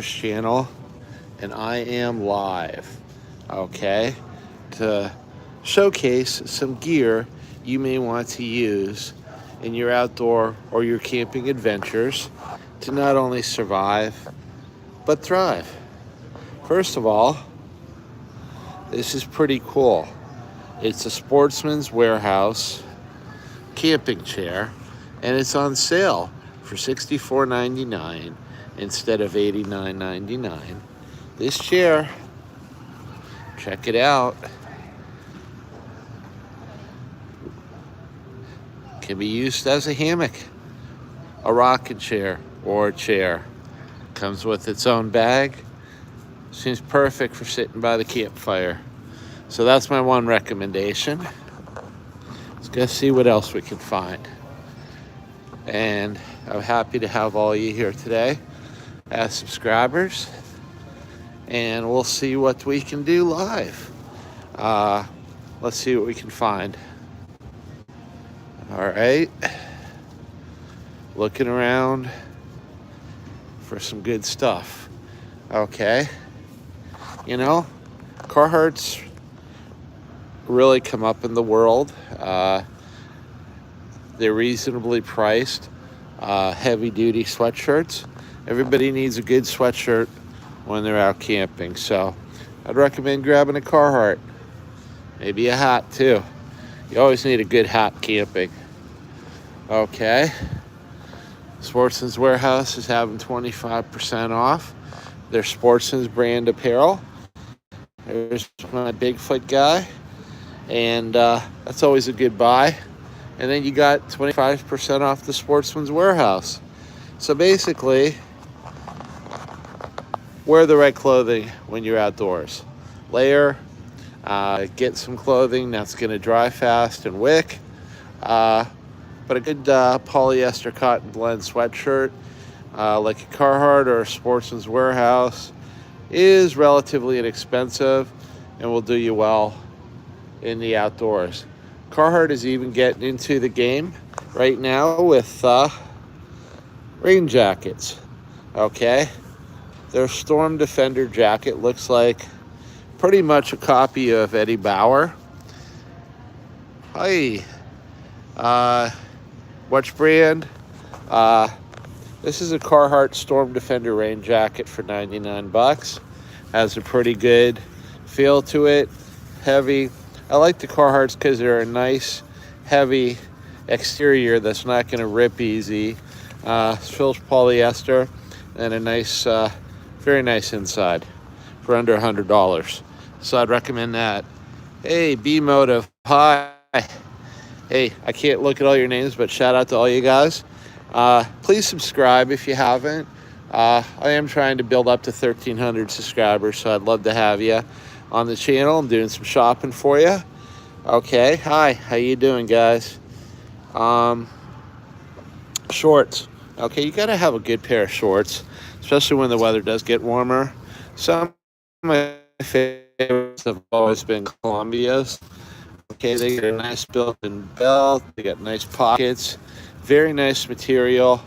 channel, and I am live, okay, to showcase some gear you may want to use in your outdoor or your camping adventures to not only survive but thrive. First of all, this is pretty cool. It's a Sportsman's Warehouse camping chair, and it's on sale for $64.99 instead of $89.99. This chair, check it out, can be used as a hammock, a rocking chair, or a chair. Comes with its own bag. Seems perfect for sitting by the campfire. So that's my one recommendation. Let's go see what else we can find. And I'm happy to have all you here today as subscribers. And we'll see what we can do live. Let's see what we can find. All right. Looking around for some good stuff. Okay. You know, Carhartt's really come up in the world. They're reasonably priced, heavy-duty sweatshirts. Everybody needs a good sweatshirt when they're out camping, so I'd recommend grabbing a Carhartt. Maybe a hat, too. You always need a good hat camping. Okay. Sportsman's Warehouse is having 25% off their Sportsman's brand apparel. There's my Bigfoot guy, and that's always a good buy. And then you got 25% off the Sportsman's Warehouse. So basically, wear the right clothing when you're outdoors. Layer, get some clothing that's going to dry fast and wick. But a good polyester cotton blend sweatshirt, like a Carhartt or a Sportsman's Warehouse, is relatively inexpensive and will do you well in the outdoors. Carhartt is even getting into the game right now with rain jackets. Okay, their Storm Defender jacket looks like pretty much a copy of Eddie Bauer. Hi, which brand? This is a Carhartt Storm Defender rain jacket for 99 bucks. Has a pretty good feel to it. Heavy. I like the Carhartts because they're a nice, heavy exterior that's not going to rip easy. Fills polyester and a nice, very nice inside for under $100. So I'd recommend that. Hey, B-Motive. Hi. Hey, I can't look at all your names, but shout out to all you guys. Please subscribe if you haven't. I am trying to build up to 1,300 subscribers, so I'd love to have you on the channel. I'm doing some shopping for you. Okay, hi, how you doing, guys? Shorts. Okay, you got to have a good pair of shorts, especially when the weather does get warmer. Some of my favorites have always been Columbia's. Okay, they get a nice built-in belt. They got nice pockets. Very nice material.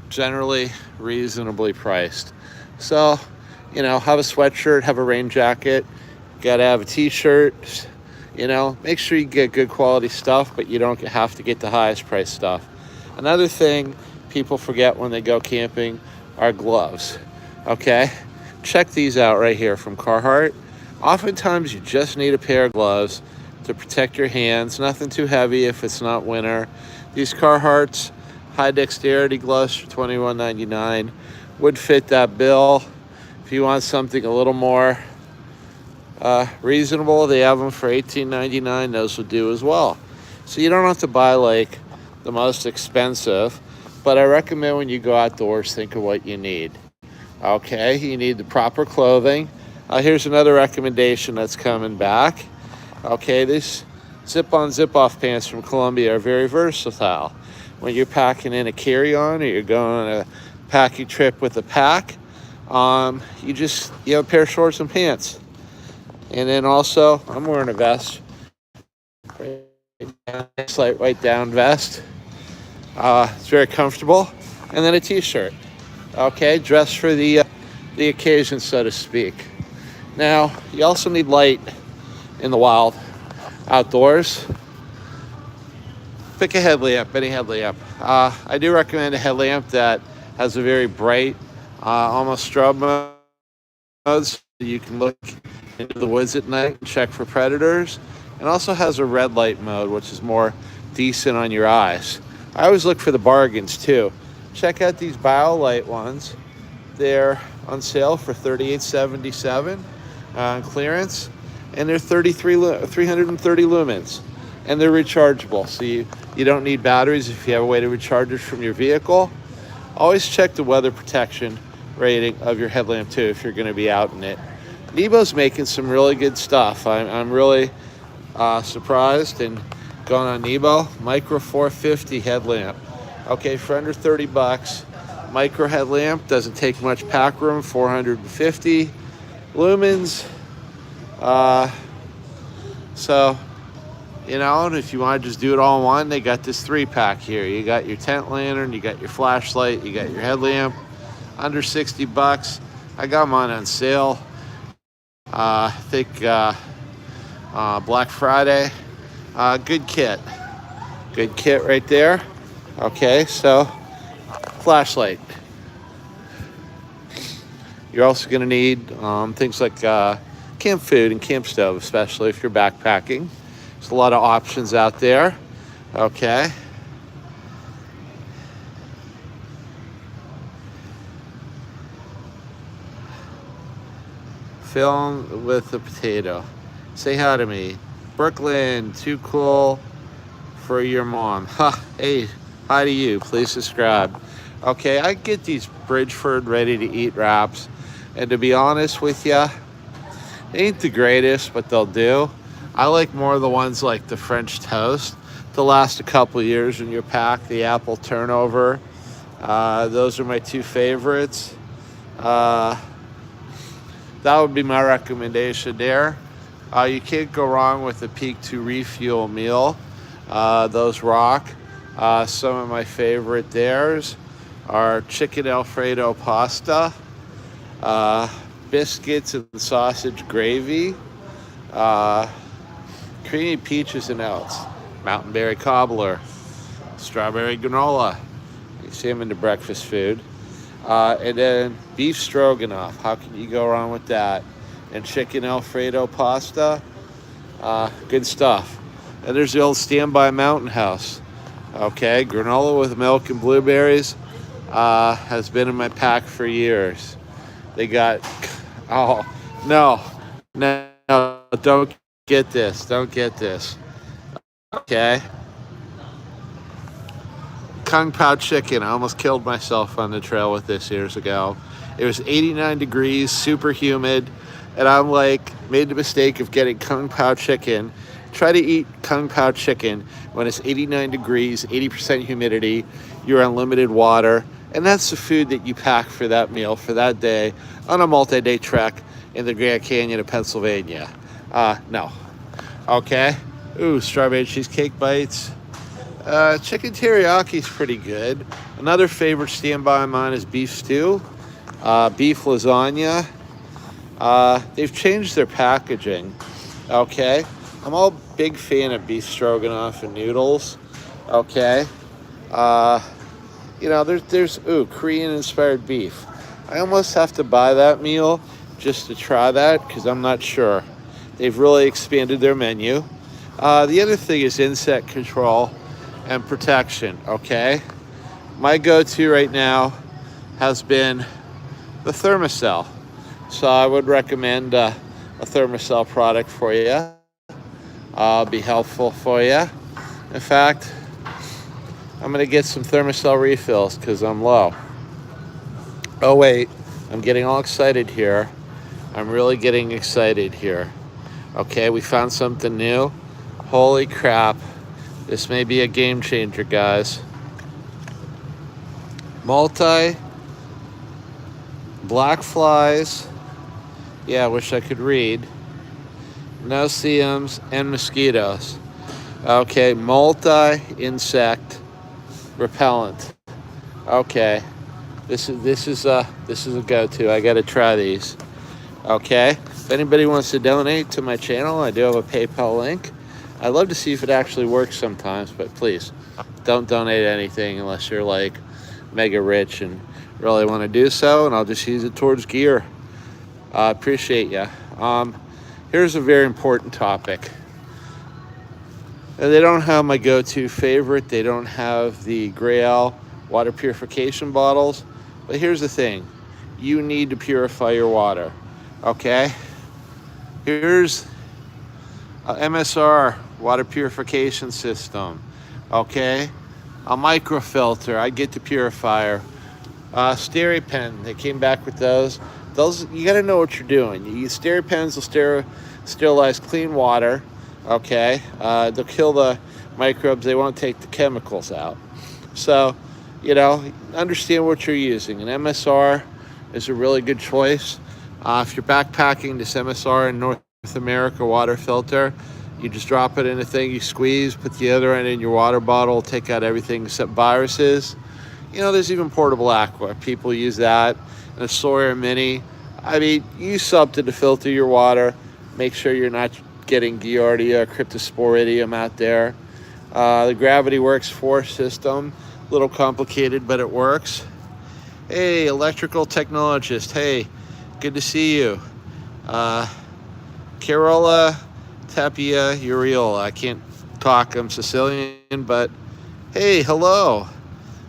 Generally reasonably priced. So, you know, have a sweatshirt, have a rain jacket. Got to have a t-shirt. You know, make sure you get good quality stuff, but you don't have to get the highest price stuff. Another thing people forget when they go camping are gloves. Okay? Check these out right here from Carhartt. Oftentimes you just need a pair of gloves to protect your hands. Nothing too heavy if it's not winter. These Carhartts high dexterity gloves for $21.99 would fit that bill. If you want something a little more reasonable, they have them for $18.99. Those will do as well. So you don't have to buy like the most expensive, but I recommend when you go outdoors, think of what you need. Okay, you need the proper clothing. Here's another recommendation that's coming back. Okay, this zip-on, zip-off pants from Columbia are very versatile. When you're packing in a carry-on or you're going on a packing trip with a pack, you have a pair of shorts and pants. And then also, I'm wearing a vest, slight white down vest. It's very comfortable. And then a t-shirt. Okay, dress for the the occasion, so to speak. Now, you also need light in the wild, outdoors. Pick a headlamp, any headlamp. I do recommend a headlamp that has a very bright, almost strobe mode, so you can look into the woods at night and check for predators. And also has a red light mode, which is more decent on your eyes. I always look for the bargains too. Check out these BioLite ones. They're on sale for $38.77 on clearance, and they're 330 lumens, and they're rechargeable, so you don't need batteries if you have a way to recharge it from your vehicle. Always check the weather protection rating of your headlamp too if you're going to be out in it. Nebo's making some really good stuff. I'm really surprised and going on Nebo. Micro 450 headlamp. Okay, for under 30 bucks. Micro headlamp, doesn't take much pack room, 450 lumens. So, you know, and if you want to just do it all in one, they got this 3-pack here. You got your tent lantern, you got your flashlight, you got your headlamp. Under 60 bucks. I got mine on sale. I think Black Friday. Good kit. Good kit right there. Okay, so flashlight. You're also going to need things like camp food and camp stove, especially if you're backpacking. There's a lot of options out there. Okay. Film with a potato. Say hi to me. Brooklyn, too cool for your mom. Ha, hey, hi to you. Please subscribe. Okay, I get these Bridgeford ready-to-eat wraps, and to be honest with you, they ain't the greatest, but they'll do. I like more of the ones like the French toast to last a couple years in your pack. The apple turnover. Those are my two favorites. That would be my recommendation there. You can't go wrong with the Peak 2 refuel meal. Those rock. Some of my favorite theirs are chicken Alfredo pasta, biscuits and sausage gravy, creamy peaches and oats, mountain berry cobbler, strawberry granola. You see them into breakfast food. And then beef stroganoff. How can you go wrong with that? And chicken Alfredo pasta. Good stuff. And there's the old Standby Mountain House. Okay, granola with milk and blueberries has been in my pack for years. They got, oh, no, don't get this. Don't get this. Okay. Kung Pao chicken. I almost killed myself on the trail with this years ago. It was 89 degrees, super humid, and I'm like, made the mistake of getting Kung Pao chicken. Try to eat Kung Pao chicken when it's 89 degrees, 80% humidity, you're on limited water, and that's the food that you pack for that meal, for that day, on a multi-day trek in the Grand Canyon of Pennsylvania. No. Okay. Ooh, strawberry cheesecake bites. Chicken teriyaki is pretty good. Another favorite standby of mine is beef stew, beef lasagna. They've changed their packaging. Okay, I'm all big fan of beef stroganoff and noodles. Okay, you know, there's Korean inspired beef. I almost have to buy that meal just to try that because I'm not sure. They've really expanded their menu. The other thing is insect control and protection. Okay, my go-to right now has been the Thermacell, so I would recommend a Thermacell product for you. Be helpful for you. In fact, I'm gonna get some Thermacell refills because I'm low. Oh wait, I'm getting all excited here. I'm really getting excited here. Okay, we found something new. Holy crap. This may be a game changer, guys. Multi black flies. Yeah, I wish I could read. No-see-ums and mosquitoes. Okay, multi-insect repellent. Okay, This is a go-to. I got to try these. Okay. If anybody wants to donate to my channel, I do have a PayPal link. I'd love to see if it actually works sometimes, but please don't donate anything unless you're like mega rich and really want to do so, and I'll just use it towards gear. I appreciate you. Here's a very important topic. They don't have my go-to favorite. They don't have the Grail water purification bottles. But here's the thing. You need to purify your water. Okay? Here's a MSR water purification system. Okay? A microfilter. I get the purifier. SteriPen. They came back with those. Those, you got to know what you're doing. You use SteriPens will sterilize clean water. Okay, they'll kill the microbes. They won't take the chemicals out. So, understand what you're using. An MSR is a really good choice. If you're backpacking, this MSR in North America water filter, you just drop it in a thing, you squeeze, put the other end in your water bottle, take out everything except viruses. There's even portable aqua. People use that. And a Sawyer Mini. Use something to filter your water. Make sure you're not getting Giardia or Cryptosporidium out there. The Gravity Works 4 system, a little complicated, but it works. Hey, electrical technologist. Hey, good to see you. Carola Tapia Uriola. I can't talk, I'm Sicilian, but hey, hello.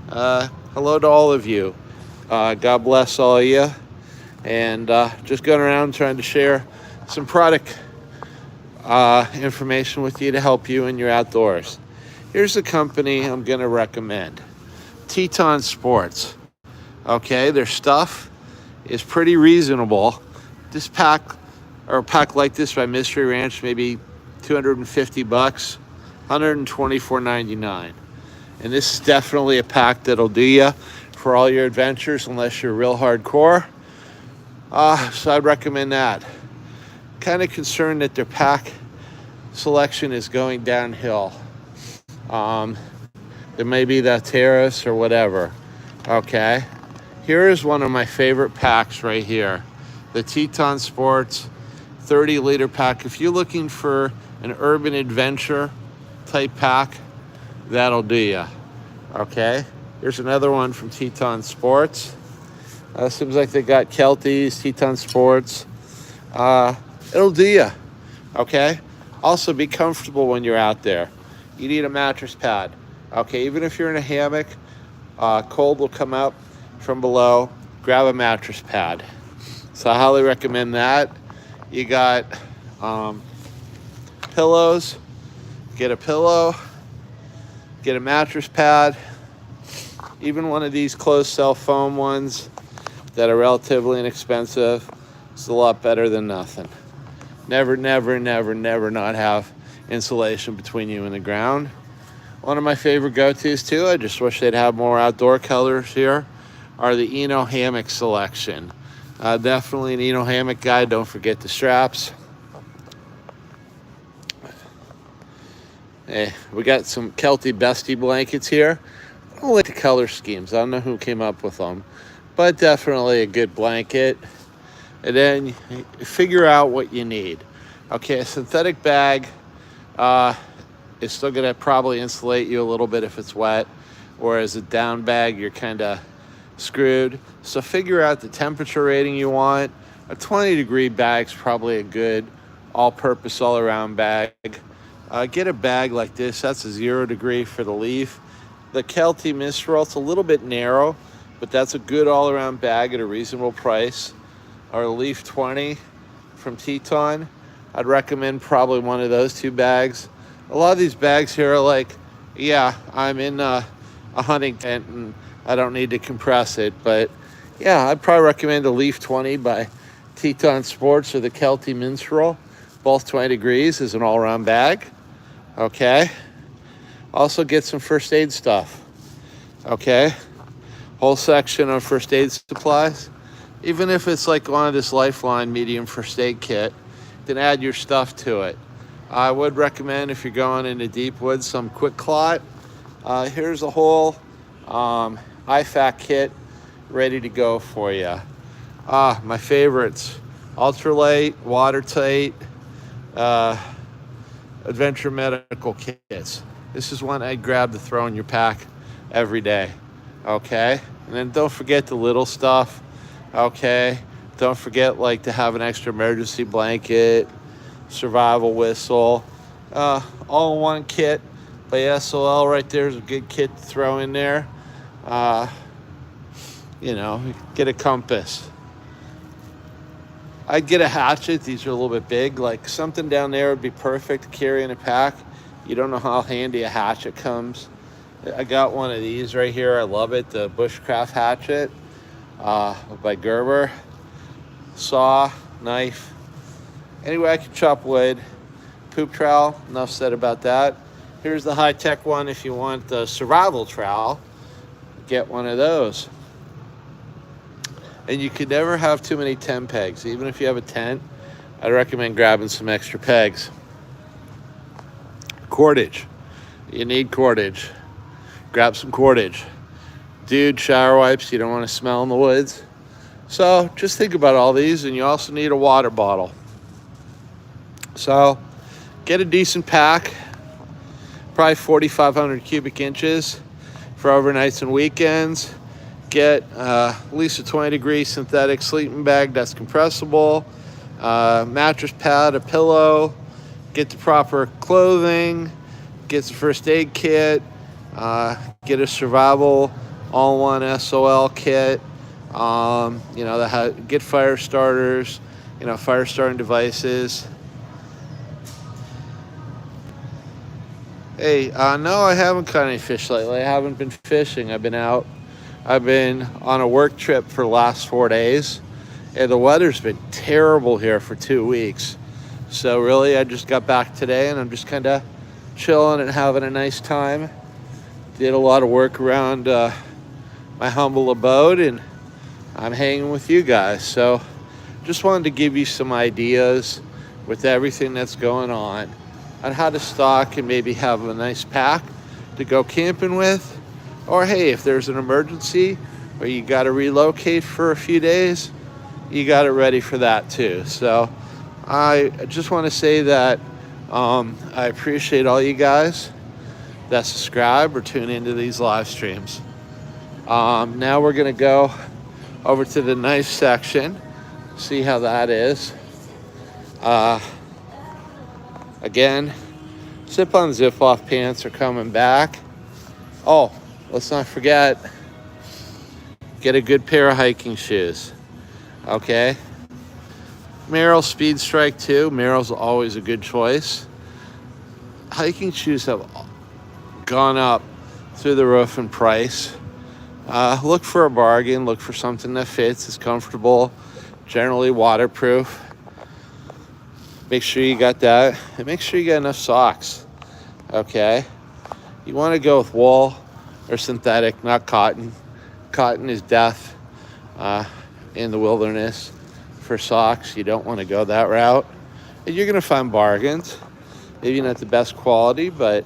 Hello to all of you. God bless all of you. And just going around trying to share some product information with you to help you in your outdoors. Here's a company I'm going to recommend. Teton Sports. Okay, their stuff is pretty reasonable. This pack, or a pack like this by Mystery Ranch, maybe $250, $124.99. And this is definitely a pack that'll do you for all your adventures, unless you're real hardcore. So I'd recommend that. Kind of concerned that their pack selection is going downhill. There may be the terrace or whatever. Okay. Here is one of my favorite packs right here. The Teton Sports 30-liter pack. If you're looking for an urban adventure type pack, that'll do you. Okay. Here's another one from Teton Sports. Seems like they got Kelties, Teton Sports. It'll do you. Okay. Also, be comfortable when you're out there. You need a mattress pad. Okay. Even if you're in a hammock, cold will come up from below. Grab a mattress pad. So I highly recommend that. You got pillows. Get a pillow. Get a mattress pad. Even one of these closed cell foam ones that are relatively inexpensive is a lot better than nothing. Never, never, never, never not have insulation between you and the ground. One of my favorite go-tos too, I just wish they'd have more outdoor colors here, are the Eno hammock selection. Definitely an Eno hammock guy. Don't forget the straps. Hey, we got some Kelty Bestie blankets here. I don't like the color schemes. I don't know who came up with them, but definitely a good blanket. And then you figure out what you need. Okay, a synthetic bag is still going to probably insulate you a little bit if it's wet, whereas a down bag, you're kind of screwed. So figure out the temperature rating you want. A 20-degree bag's probably a good all-purpose, all-around bag. Get a bag like this. That's a 0 degree for the Leaf. The Kelty Mistral, it's a little bit narrow, but that's a good all-around bag at a reasonable price. Or Leaf 20 from Teton. I'd recommend probably one of those two bags. A lot of these bags here are like, yeah, I'm in a hunting tent and I don't need to compress it. But yeah, I'd probably recommend the Leaf 20 by Teton Sports or the Kelty Minstrel. Both 20 degrees is an all-around bag. Okay. Also get some first aid stuff. Okay. Whole section of first aid supplies. Even if it's like one of this Lifeline medium first aid kit, then add your stuff to it. I would recommend, if you're going into deep woods, some Quick Clot. Here's a whole IFAK kit. ready to go for you. My favorites: ultralight, watertight, uh, adventure medical kits. This is one I grab to throw in your pack every day. Okay, and then don't forget the little stuff. Okay, don't forget like to have an extra emergency blanket, survival whistle, all in one kit by SOL. Right there is a good kit to throw in there. Get a compass. I'd get a hatchet. These are a little bit big. Like something down there would be perfect to carry in a pack. You don't know how handy a hatchet comes. I got one of these right here. I love it. The Bushcraft hatchet by Gerber. Saw, knife. Anyway, I can chop wood. Poop trowel. Enough said about that. Here's the high-tech one. If you want the survival trowel, get one of those. And you could never have too many tent pegs. Even if you have a tent, I'd recommend grabbing some extra pegs. Cordage. You need cordage. Grab some cordage. Dude, shower wipes. You don't want to smell in the woods. So just think about all these. And you also need a water bottle. So get a decent pack. Probably 4,500 cubic inches for overnights and weekends. Get at least a 20-degree synthetic sleeping bag that's compressible, mattress pad, a pillow, get the proper clothing, get the first aid kit, get a survival all-in-one SOL kit, get fire starters, fire starting devices. Hey, no, I haven't caught any fish lately. I haven't been fishing. I've been out. I've been on a work trip for the last 4 days, and the weather's been terrible here for 2 weeks. So really, I just got back today, and I'm just kind of chilling and having a nice time. Did a lot of work around my humble abode, and I'm hanging with you guys. So just wanted to give you some ideas with everything that's going on how to stock and maybe have a nice pack to go camping with. Or hey, if there's an emergency or you got to relocate for a few days, you got it ready for that too. So I just want to say that I appreciate all you guys that subscribe or tune into these live streams. Now we're going to go over to the knife section, see how that is. Again, zip-on, zip-off pants are coming back. Oh, let's not forget, get a good pair of hiking shoes. Okay? Merrell Speed Strike 2. Merrell's always a good choice. Hiking shoes have gone up through the roof in price. Look for a bargain. Look for something that fits, is comfortable, generally waterproof. Make sure you got that. And make sure you got enough socks. Okay? You want to go with wool or synthetic, not cotton. Cotton is death in the wilderness. For socks, you don't want to go that route. And you're going to find bargains. Maybe not the best quality, but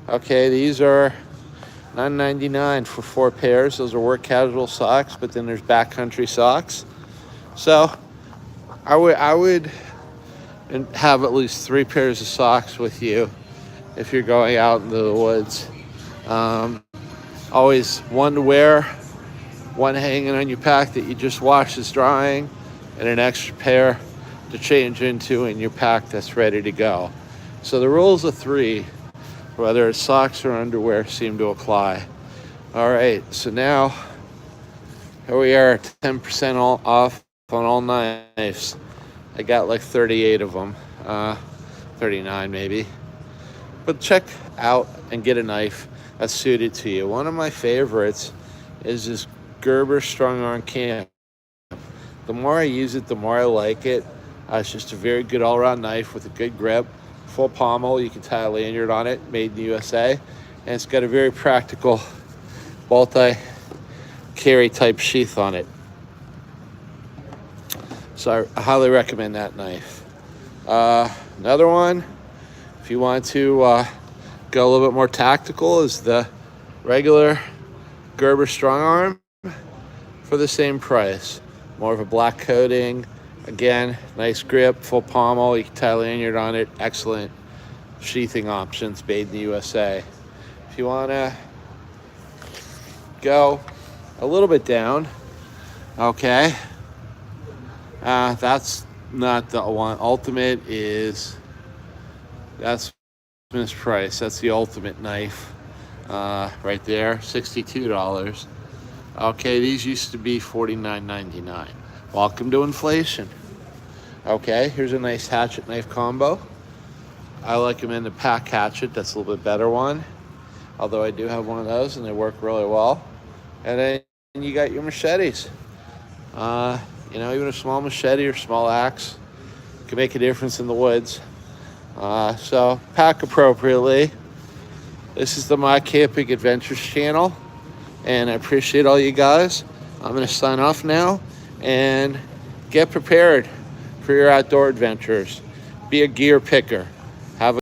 okay, these are $9.99 for 4 pairs. Those are work casual socks, but then there's backcountry socks. So I would have at least 3 pairs of socks with you if you're going out into the woods. Always one to wear, one hanging on your pack that you just washed is drying, and an extra pair to change into in your pack that's ready to go. So the rules of 3, whether it's socks or underwear, seem to apply. All right, so now here we are, 10% off on all knives. I got like 38 of them, 39 maybe. But check out and get a knife that's suited to you. One of my favorites is this Gerber Strong Arm Camp. The more I use it, the more I like it. It's just a very good all-around knife with a good grip, full pommel. You can tie a lanyard on it, made in the USA. And it's got a very practical multi-carry type sheath on it. So I highly recommend that knife. Another one, if you want to go a little bit more tactical, is the regular Gerber Strong Arm. for the same price. More of a black coating. Again, nice grip, full pommel. You can tie a lanyard on it. Excellent sheathing options, made in the USA. If you want to go a little bit down, okay, that's not the one. Ultimate is, that's mispriced. That's the Ultimate knife right there, $62. Okay, these used to be $49.99. Welcome to inflation. Okay, here's a nice hatchet knife combo. I like them in the pack hatchet. That's a little bit better one. Although I do have one of those and they work really well. And then you got your machetes. You know, even a small machete or small axe can make a difference in the woods. So pack appropriately. This is the My Camping Adventures channel, and I appreciate all you guys. I'm going to sign off now and get prepared for your outdoor adventures. Be a gear picker.